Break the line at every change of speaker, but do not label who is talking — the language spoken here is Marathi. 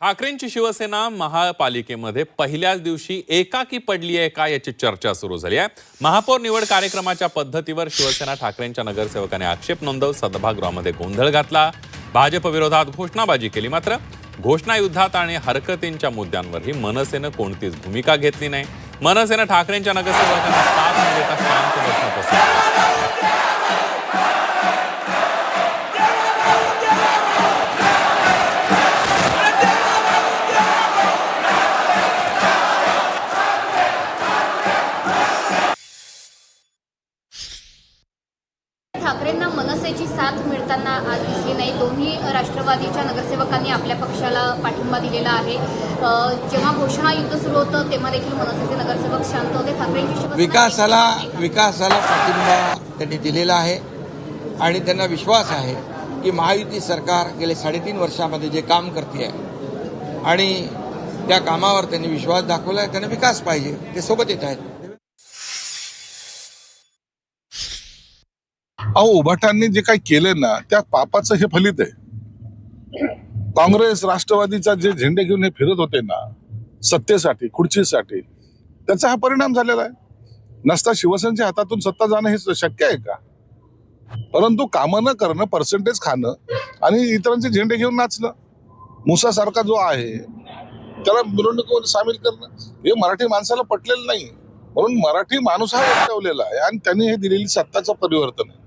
ठाकरेंची शिवसेना महापालिकेमध्ये पहिल्याच दिवशी एकाकी पडली आहे का याची चर्चा सुरू झाली आहे। महापौर निवड कार्यक्रमाच्या पद्धतीवर शिवसेना ठाकरेंच्या नगरसेवकाने आक्षेप नोंदवत सभागृहामध्ये गोंधळ घातला। भाजप विरोधात घोषणाबाजी केली, मात्र घोषणा युद्धात आणि हरकतींच्या मुद्द्यांवरही मनसेनं कोणतीच भूमिका घेतली नाही। मनसेनं ठाकरेंच्या नगरसेवकांना साथ न देता शांत बसणं पसंत केलं।
ठाकरेंना मनसेची साथ मिळताना आज दिसली नाही। दोन्ही राष्ट्रवादीच्या नगरसेवकांनी आपल्या पक्षाला पाठिंबा दिलेला आहे। जेव्हा घोषणा युद्ध सुरू होतं तेव्हा देखील मनसेचे नगरसेवक शांत होते। ठाकरेंची
विकासाला पाठिंबा त्यांनी दिलेला आहे आणि त्यांना विश्वास आहे की महायुती सरकार गेले 3.5 वर्षामध्ये जे काम करते आहे आणि त्या कामावर त्यांनी विश्वास दाखवला आहे, त्यांना विकास पाहिजे, ते सोबत येत आहेत।
उभाटांनी जे काही केले ना त्या पापाचं हे फलित आहे। काँग्रेस राष्ट्रवादीचा जे झेंडे घेऊन हे फिरत होते ना सत्तेसाठी, खुर्चीसाठी, त्याचा हा परिणाम झालेला आहे। नसता शिवसेनेच्या हातातून सत्ता जाणं हे शक्य आहे का? परंतु कामं न करणं, पर्सेंटेज खाणं आणि इतरांचे झेंडे घेऊन नाचणं, मुसासारखा जो आहे त्याला मिरवणुकीमध्ये सामील करणं हे मराठी माणसाला पटलेलं नाही। म्हणून मराठी माणूस हा एकवलेला आहे आणि त्यांनी हे दिलेली सत्ताचं परिवर्तन आहे।